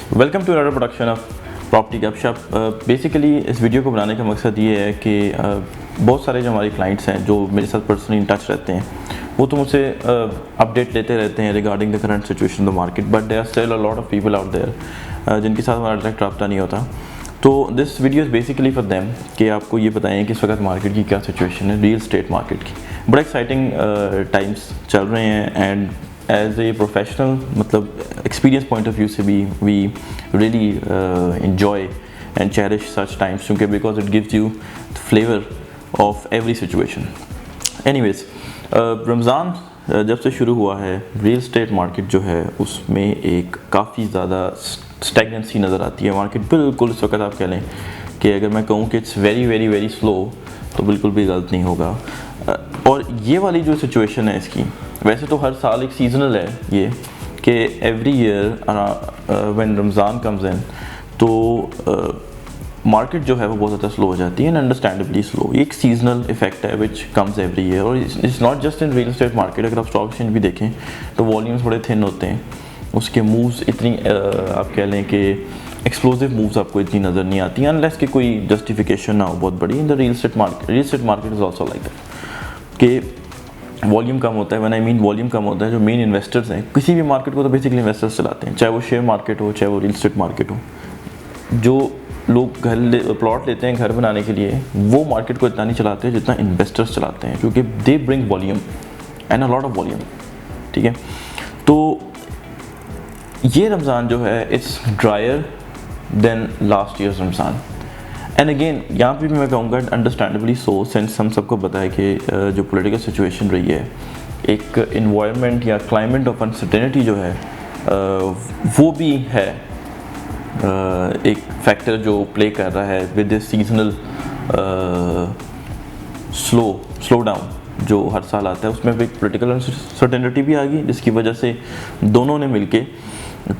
Welcome to another production of property Gupshup. Basically इस video को बनाने का मकसद ये है कि बहुत सारे जो हमारे क्लाइंट्स हैं जो मेरे साथ पर्सनली इन टच रहते हैं वो तो मुझसे अपडेट लेते रहते हैं regarding the current situation the market, but there are still a lot of people out there जिनके साथ हमारा डायरेक्ट रब्ता नहीं होता। तो this video is basically for them कि आपको ये बताएं कि इस वक्त मार्केट की क्या सिचुएशन है, रियल एस्टेट मार्केट की। बड़ा एक्साइटिंग टाइम्स चल रहे हैं एंड एज ए प्रोफेशनल मतलब एक्सपीरियंस पॉइंट ऑफ व्यू से भी we really enjoy and cherish such times क्योंकि because it gives you the flavor of every situation. Anyways, Ramzan जब से शुरू हुआ है रियल एस्टेट मार्केट जो है उसमें एक काफ़ी ज़्यादा स्टैगनेंसी नज़र आती है। मार्केट बिल्कुल इस वक्त आप कह लें कि अगर मैं कहूँ कि it's very very very slow तो बिल्कुल भी गलत नहीं होगा। और ये वाली जो सिचुएशन है इसकी, वैसे तो हर साल एक सीजनल है ये कि every year when Ramzan comes in तो मार्केट जो है वो बहुत ज़्यादा स्लो हो जाती है एंड अंडरस्टैंडेबली स्लो। ये एक सीजनल इफेक्ट है विच कम्स एवरी ईयर और it's not just in real estate market. अगर आप स्टॉक एक्सचेंज भी देखें तो वॉल्यूम्स बड़े थिन होते हैं, उसके मूव्स इतनी आप कह लें कि एक्सप्लोसिव मूव्स आपको इतनी नज़र नहीं आती अनलेस कि कोई जस्टिफिकेशन ना हो बहुत बड़ी in the real estate market. Real estate market is also like that कि वॉल्यूम कम होता है। व्हेन आई मीन वॉल्यूम कम होता है, जो मेन इन्वेस्टर्स हैं किसी भी मार्केट को तो बेसिकली इन्वेस्टर्स चलाते हैं, चाहे वो शेयर मार्केट हो चाहे वो रियल एस्टेट मार्केट हो। जो लोग प्लॉट लेते हैं घर बनाने के लिए वो मार्केट को इतना नहीं चलाते जितना इन्वेस्टर्स चलाते हैं क्योंकि they bring volume and a lot of volume. ठीक है, तो ये रमज़ान जो है it's dryer than last years Ramzan and again यहाँ पे भी मैं कहूँगा अंडरस्टैंडेबली सो, सेंस हम सबको पता है कि जो पॉलिटिकल सिचुएशन रही है, एक इन्वायरमेंट या क्लाइमेट ऑफ अनसर्टेनिटी जो है वो भी है एक फैक्टर जो प्ले कर रहा है with this seasonal slow down जो हर साल आता है। उसमें भी एक पॉलिटिकल अनसर्टेनिटी भी आ गई जिसकी वजह से दोनों ने मिलके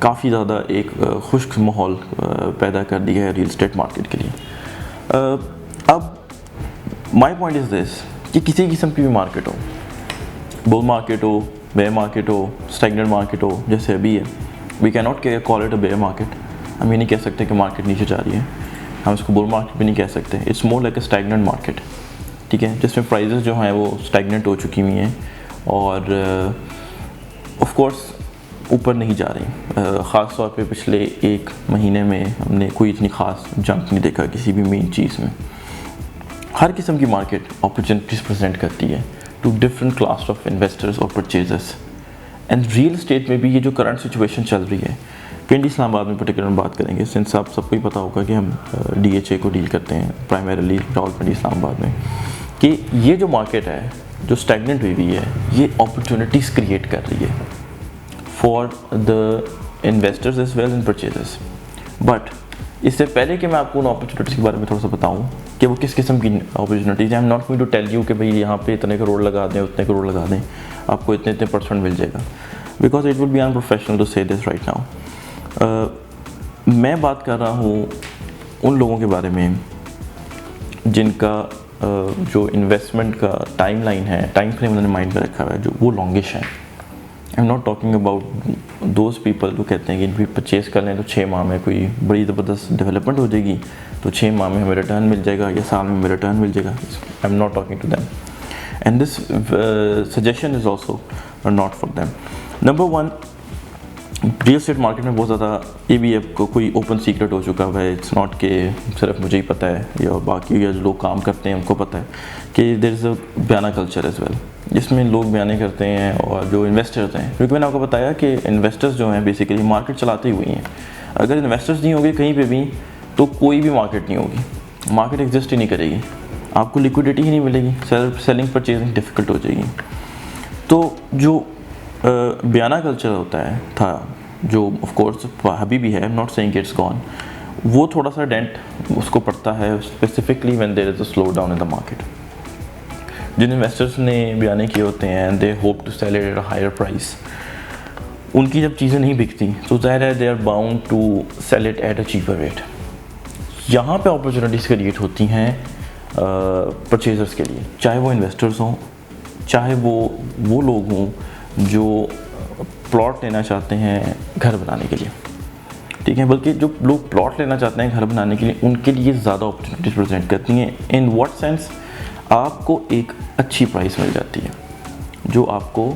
काफ़ी ज़्यादा एक खुश्क माहौल पैदा कर दिया है रियल एस्टेट मार्केट के लिए। अब माय पॉइंट इज़ दिस कि किसी किस्म की भी मार्केट हो, बुल मार्केट हो, बेयर मार्केट हो, स्टैग्नेंट मार्केट हो जैसे अभी है, we can not call it a bear market. हम ये नहीं कह सकते कि मार्केट नीचे जा रही है, हम इसको बुल मार्केट भी नहीं कह सकते। It's more like a stagnant market, ठीक है, जिसमें प्राइजेस जो हैं वो स्टैग्नेंट हो चुकी हुई हैं और ऑफ कोर्स ऊपर नहीं जा रही। ख़ास तौर पे पिछले एक महीने में हमने कोई इतनी ख़ास जंप नहीं देखा किसी भी मेन चीज़ में। हर किस्म की मार्केट अपॉर्चुनिटीज़ प्रेजेंट करती है to different class of investors और परचेजर्स एंड रियल एस्टेट में भी ये जो करंट सिचुएशन चल रही है, पिंडी इस्लामाबाद में पर्टिकुलर बात करेंगे सिंस आप सबको ही पता होगा कि हम DHA को डील करते हैं प्राइमरीली रावलपिंडी इस्लामाबाद में, कि ये जो मार्केट है जो स्टैग्नेंट हुई हुई है ये अपॉर्चुनिटीज़ क्रिएट कर रही है for the investors as well and purchasers. But इससे पहले कि मैं आपको उन अपॉर्चुनिटीज़ के बारे में थोड़ा सा बताऊँ कि वो किस किस्म की अपॉर्चुनिटीज़ हैं, I am not going to tell you कि भाई यहाँ पे इतने करोड़ लगा दें उतने करोड़ लगा दें आपको इतने इतने % मिल जाएगा, because it would be unprofessional to say this right now. मैं बात कर रहा हूँ उन लोगों के बारे में जिनका जो इन्वेस्टमेंट का टाइमलाइन है, टाइम फ्रेम उन्होंने माइंड में रखा हुआ है जो वो लॉन्गिश है। I am not talking about those people जो कहते हैं कि इनकी परचेज़ कर लें तो 6 माह में कोई बड़ी ज़बरदस्त डेवलपमेंट हो जाएगी तो 6 माह में हमें रिटर्न मिल जाएगा या साल में हमें रिटर्न मिल जाएगा। I am not talking to them and this suggestion is also not for them. Number 1, real estate market में बहुत ज़्यादा ये भी आपको कोई ओपन सीक्रेट हो चुका है। इट्स नॉट कि सिर्फ मुझे ही पता है या बाकी या जो लोग काम करते हैं उनको पता है कि देयर इज़ अ बयाना कल्चर एज वेल, जिसमें लोग बयाने करते हैं और जो इन्वेस्टर्स हैं, क्योंकि मैंने आपको बताया कि इन्वेस्टर्स जो हैं बेसिकली मार्केट चलाते हुए हैं। अगर इन्वेस्टर्स नहीं होंगे कहीं पे भी तो कोई भी मार्केट नहीं होगी, मार्केट एग्जिस्ट ही नहीं करेगी, आपको लिक्विडिटी ही नहीं मिलेगी, सेलिंग परचेजिंग डिफ़िकल्ट हो जाएगी। तो जो बयाना कल्चर होता है था जो ऑफ कोर्स अभी भी है, I am not saying it's gone, वो थोड़ा सा डेंट उसको पड़ता है specifically when there is a slowdown in the market. जिन इन्वेस्टर्स ने बयाने किए होते हैं and they hope to sell it at a higher price, उनकी जब चीज़ें नहीं बिकती तो ज़ाहिर है they are bound to sell it at a cheaper rate. यहाँ पे अपॉर्चुनिटीज़ क्रिएट होती हैं परचेजर्स के लिए, चाहे वो इन्वेस्टर्स हों चाहे वो लोग हों जो प्लॉट लेना चाहते हैं घर बनाने के लिए। ठीक है, बल्कि जो लोग प्लॉट लेना चाहते हैं घर बनाने के लिए उनके लिए ज़्यादा अपॉर्चुनिटीज प्रेजेंट करती हैं। इन व्हाट सेंस, आपको एक अच्छी प्राइस मिल जाती है जो आपको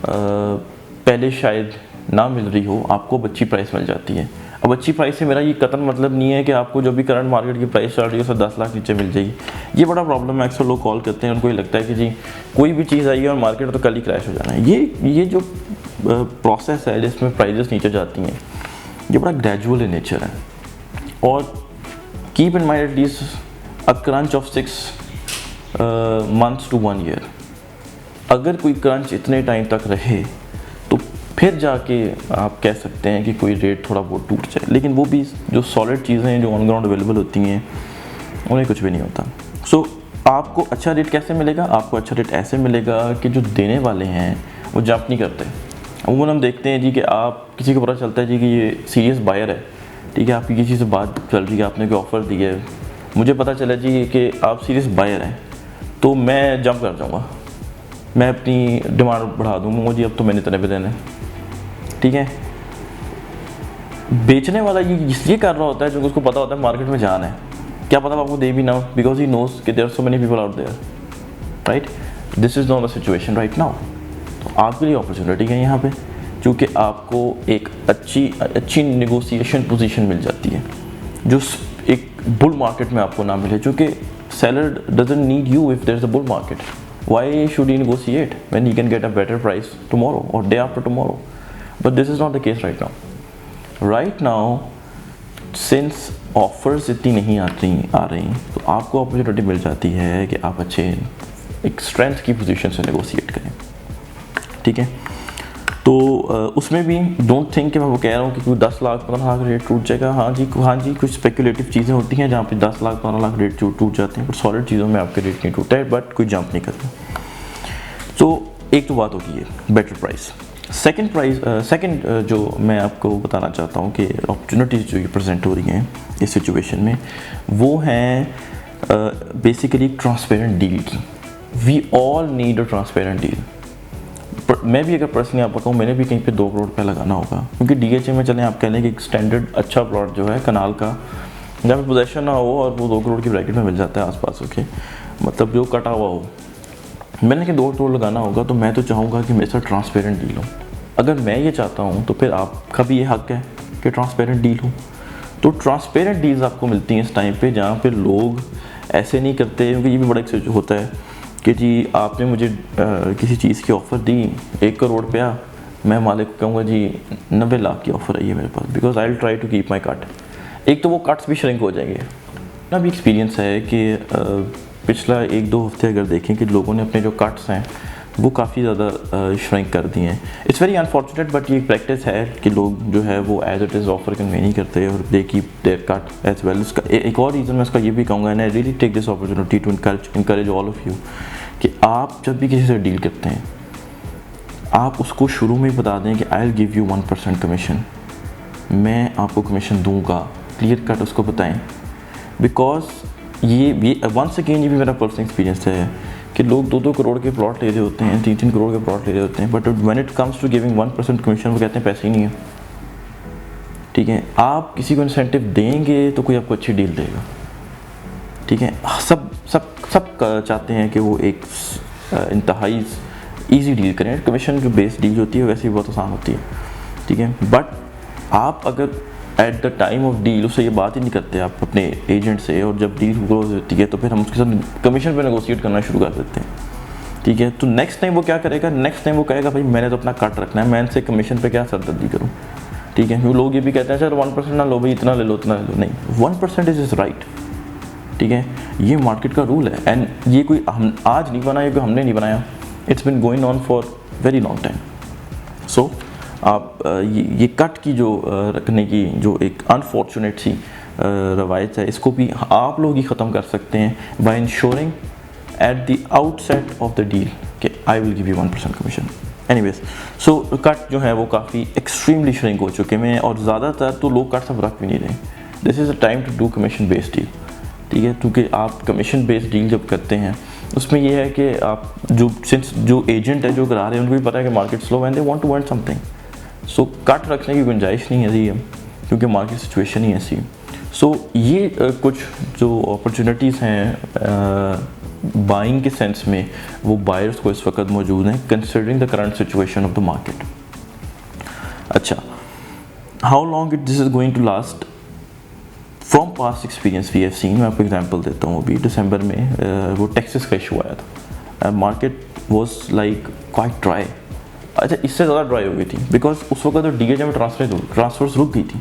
पहले शायद ना मिल रही हो, आपको अच्छी प्राइस मिल जाती है। अब अच्छी प्राइस से मेरा ये कतन मतलब नहीं है कि आपको जो भी करंट मार्केट की प्राइस चल रही है उससे 10 लाख नीचे मिल जाएगी। ये बड़ा प्रॉब्लम है, अक्सर लोग कॉल करते हैं, उनको ये लगता है कि जी कोई भी चीज़ आई है और मार्केट तो कल ही क्रैश हो जाना है। ये जो प्रोसेस है जिसमें प्राइजेस नीचे जाती हैं, ये बड़ा ग्रेजुअल इन नेचर है। और keep in mind at least a crunch of 6 months to 1 year। अगर कोई क्रंच इतने टाइम तक रहे तो फिर जाके आप कह सकते हैं कि कोई रेट थोड़ा बहुत टूट जाए, लेकिन वो भी जो सॉलिड चीज़ें जो ऑन ग्राउंड अवेलेबल होती हैं उन्हें कुछ भी नहीं होता। सो आपको अच्छा रेट कैसे मिलेगा? आपको अच्छा रेट ऐसे मिलेगा कि जो देने वाले हैं वो जंप नहीं करते। अमूमन हम देखते हैं जी कि आप किसी को पता चलता है जी कि ये सीरियस बायर है, ठीक है, आपकी किसी से बात चल रही है, आपने कोई ऑफ़र दी है, मुझे पता चला जी कि आप सीरियस बायर हैं, तो मैं जंप कर जाऊँगा, मैं अपनी डिमांड बढ़ा दूँगा जी, अब तो मैंने इतने पे देने, ठीक है। बेचने वाला ये इसलिए कर रहा होता है क्योंकि उसको पता होता है मार्केट में जान है, क्या पता आपको दे भी ना, बिकॉज ही नोज कि there are so many people out there, right. This is not the situation right now. तो आपके लिए अपॉर्चुनिटी है यहाँ पे, क्योंकि आपको एक अच्छी नेगोशिएशन पोजीशन मिल जाती है जो एक बुल मार्केट में आपको ना मिले, क्योंकि seller doesn't need you if there's a bull market. Why should he negotiate when he can get a better price tomorrow or day after tomorrow? But this is not the case right now. Right now, since offers इतनी नहीं आ रही तो आपको opportunity मिल जाती है कि आप अच्छे एक स्ट्रेंथ की पोजीशन से नेगोशिएट करें, ठीक है। तो उसमें भी डोंट थिंक कि मैं वो कह रहा हूँ कि कोई 10 लाख 15 लाख रेट टूट जाएगा। हाँ जी कुछ स्पेकुलेटिव चीज़ें होती हैं जहाँ पे 10 लाख 15 लाख रेट टूट जाते हैं, बट सॉलिड चीज़ों में आपके रेट नहीं टूटता है, बट कोई जंप नहीं करता। तो एक तो बात होगी है बेटर प्राइस। सेकंड जो मैं आपको बताना चाहता हूँ कि अपॉर्चुनिटीज़ जो ये प्रेजेंट हो रही हैं इस सिचुएशन में, वो हैं बेसिकली ट्रांसपेरेंट डील की। We all need a transparent deal. मैं भी अगर पर्सनली आपको कहूँ, मैंने भी कहीं पे 2 करोड़ रुपये लगाना होगा, क्योंकि DHA में चलें आप कह लें कि एक स्टैंडर्ड अच्छा प्लॉट जो है कनाल का, जहाँ पे पोजेशन ना हो और वो 2 करोड़ की ब्रैकेट में मिल जाता है आसपास, ओके, मतलब जो कटा हुआ हो, मैंने कि 2 करोड़ लगाना होगा, तो मैं तो चाहूँगा कि मेरे साथ ट्रांसपेरेंट डील हो। अगर मैं ये चाहता हूँ तो फिर आपका भी ये हक है कि ट्रांसपेरेंट डील हो। तो ट्रांसपेरेंट डील्स आपको मिलती हैं इस टाइम पर जहाँ पर लोग ऐसे नहीं करते, क्योंकि ये भी बड़ा एक होता है कि जी आपने मुझे किसी चीज़ की ऑफ़र दी 1 करोड़ रुपया, मैं मालिक को कहूँगा जी 90 लाख की ऑफ़र आई है मेरे पास, because I will try to keep my cut. एक तो वो कट्स भी श्रिंक हो जाएंगे ना। भी एक्सपीरियंस है कि पिछला 1-2 हफ्ते अगर देखें कि लोगों ने अपने जो कट्स हैं वो काफ़ी ज़्यादा श्रिंक कर दिए हैं। इट्स वेरी अनफॉर्चुनेट, बट ये एक प्रैक्टिस है कि लोग जो है वो as it is offer convey नहीं करते और they keep their cut as well. इसका एक और रीज़न मैं इसका ये भी कहूँगा, and I really take this opportunity to encourage all of you, कि आप जब भी किसी से डील करते हैं आप उसको शुरू में ही बता दें कि I will give you 1% commission, मैं आपको कमीशन दूंगा, क्लियर कट उसको बताएं। बिकॉज ये वंस अगेन ये भी मेरा पर्सनल एक्सपीरियंस है कि लोग 2-2 करोड़ के प्लॉट ले रहे होते हैं, 3-3 करोड़ के प्लॉट ले रहे होते हैं, but when it comes to giving 1% commission वो कहते हैं पैसे ही नहीं है, ठीक है। आप किसी को इंसेंटिव देंगे तो कोई आपको अच्छी डील देगा, ठीक है। सब चाहते हैं कि वो एक इंतहाई ईजी डील करें। कमीशन जो बेस डील होती है वैसे ही बहुत आसान होती है, ठीक है। बट आप अगर at the time of deal उससे ये बात ही नहीं करते आप अपने एजेंट से, और जब डील क्लोज होती है तो फिर हम उसके साथ कमीशन पे नेगोशिएट करना शुरू कर देते हैं, ठीक है। तो नेक्स्ट टाइम वो क्या करेगा, नेक्स्ट टाइम वो कहेगा भाई मैंने तो अपना कट रखना है, मैं इनसे कमीशन पे क्या सरदर्दी करूँ, ठीक है। लोग ये भी कहते हैं सर 1% ना लो भाई, इतना ले लो उतना ले लो, नहीं, 1% इज राइट, ठीक है। ये मार्केट का रूल है, एंड ये कोई हम आज नहीं बनाया, कोई हमने नहीं बनाया, it's been going on for very long time. So आप ये कट की जो रखने की जो एक अनफॉर्चुनेट सी रवायत है, इसको भी आप लोग ही ख़त्म कर सकते हैं by insuring at the outset of the deal कि I will give you 1% commission. Anyways, so cut जो है वो काफ़ी एक्सट्रीमली श्रिंक हो चुके हैं, और ज़्यादातर तो लोग कट सब रख भी नहीं रहे। This is a time to do commission based deal, ठीक है। क्योंकि आप कमीशन बेस्ड डील जब करते हैं उसमें यह है कि आप जो एजेंट है जो करा रहे हैं उनको भी पता है कि market slow and they want to earn something, so cut रखने की गुंजाइश नहीं है जी। क्योंकि मार्केट सिचुएशन ही ऐसी है। सो ये कुछ जो अपॉर्चुनिटीज़ हैं बाइंग के सेंस में, वो बायर्स को इस वक्त मौजूद हैं considering the current situation of the market. अच्छा, how long this is going to last? From past experience we have seen, मैं आपको एग्जांपल देता हूँ। अभी दिसंबर में वो टेक्सास का इशू आया था, market was like quite dry. अच्छा, इससे ज़्यादा ड्राई हो गई थी बिकॉज उस वक्त तो DHA में ट्रांसफर्स रुक गई थी,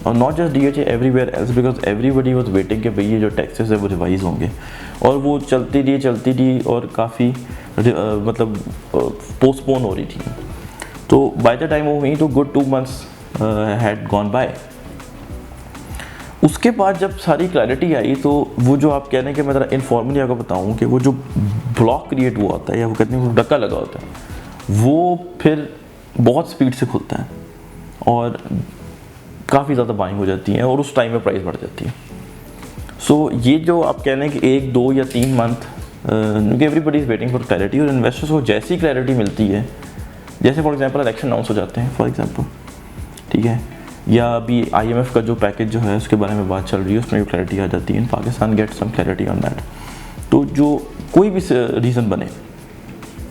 और not just DHA, everywhere else, because everybody was waiting कि भाई ये जो टैक्सेस है वो रिवाइज होंगे, और वो चलती रही और काफ़ी मतलब पोस्टपोन हो रही थी। तो बाय द टाइम वो हुई तो good 2 months had gone by. उसके बाद जब सारी क्लैरिटी आई तो वो जो आप कह रहे हैं कि मैं ज़रा इनफॉर्मली आपको बताऊँ कि वो जो ब्लॉक क्रिएट हुआ होता है, या वो कहते हैं डक्का लगा होता है, वो फिर बहुत स्पीड से खुलता है और काफ़ी ज़्यादा बाइंग हो जाती है, और उस टाइम में प्राइस बढ़ जाती है। सो ये जो आप कह रहे हैं कि 1, 2 या 3 मंथ, क्योंकि everybody is waiting for clarity, और इन्वेस्टर्स को जैसी क्लैरिटी मिलती है, जैसे फॉर एग्जांपल इलेक्शन अनाउंस हो जाते हैं फॉर एग्जांपल, ठीक है, या अभी IMF का जो पैकेज जो है उसके बारे में बात चल रही है, उसमें भी क्लैरिटी आ जाती है, in Pakistan get some clarity on that. तो जो कोई भी रीज़न बने,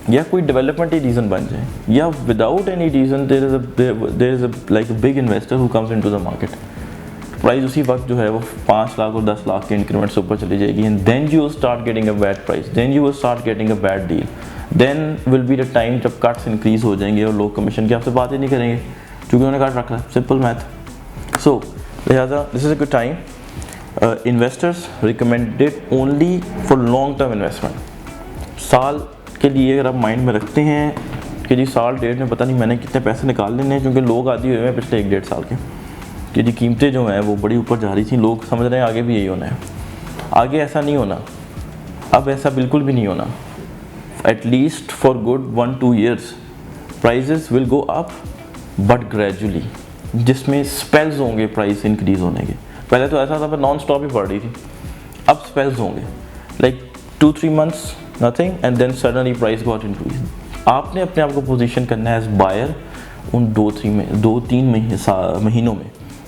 या कोई डेवलपमेंट ही रीज़न बन जाए, या without any reason there is like big investor who comes into the market, price उसी वक्त जो है वो 5 लाख और 10 लाख के इंक्रीमेंट से ऊपर चली जाएगी, and then you will start getting a bad price, then you will start getting a bad deal, then will be the time जब कट्स इंक्रीज हो जाएंगे और लोग कमीशन की आपसे बात ही नहीं करेंगे क्योंकि उन्होंने काट रखा है, सिंपल मैथ। सो लिहाजा this is a good time. Investors recommended only for long term investment. साल के लिए अगर आप माइंड में रखते हैं कि जी साल डेढ़ में पता नहीं मैंने कितने पैसे निकाल लेने हैं, क्योंकि लोग आदि हुए हैं पिछले 1-1.5 साल के कि जी कीमतें जो हैं वो बड़ी ऊपर जा रही थी, लोग समझ रहे हैं आगे भी यही होना है। आगे ऐसा नहीं होना, अब ऐसा बिल्कुल भी नहीं होना। At least for good 1-2 years prices will go up but gradually, जिसमें स्पेल्स होंगे प्राइस इंक्रीज होने के। पहले तो ऐसा था पर नॉन स्टॉप ही बढ़ रही थी, अब स्पेल्स होंगे like 2-3 months nothing and then suddenly price got increase. आपने अपने आप को पोजीशन करना है एज बायर उन 2-3 महीनों में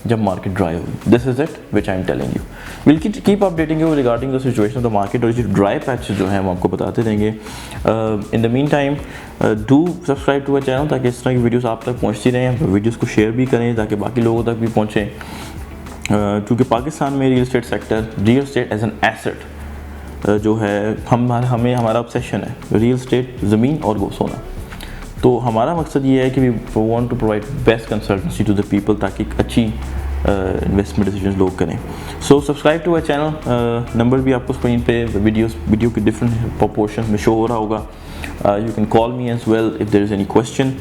जब मार्केट ड्राई होगी। This is it which I am telling you. Will keep updating you regarding the situation of the market, और ये ड्राई पैच जो है हम आपको बताते रहेंगे। In the mean time do subscribe to our channel ताकि इस तरह की वीडियोस आप तक पहुंचती रहें। वीडियोस को शेयर भी करें ताकि बाकी लोगों तक भी पहुँचें, क्योंकि पाकिस्तान में real estate sector, real estate as an asset जो है हमें हमारा ऑब्सेशन है रियल एस्टेट, ज़मीन और सोना। तो हमारा मकसद ये है कि we want to provide best consultancy to the people ताकि अच्छी इन्वेस्टमेंट डिसीजंस लोग करें। So subscribe to our channel, number भी आपको स्क्रीन पे वीडियो के डिफरेंट प्रोपोर्शन में शो हो रहा होगा। You can call me as well if there is any question.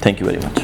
Thank you very much.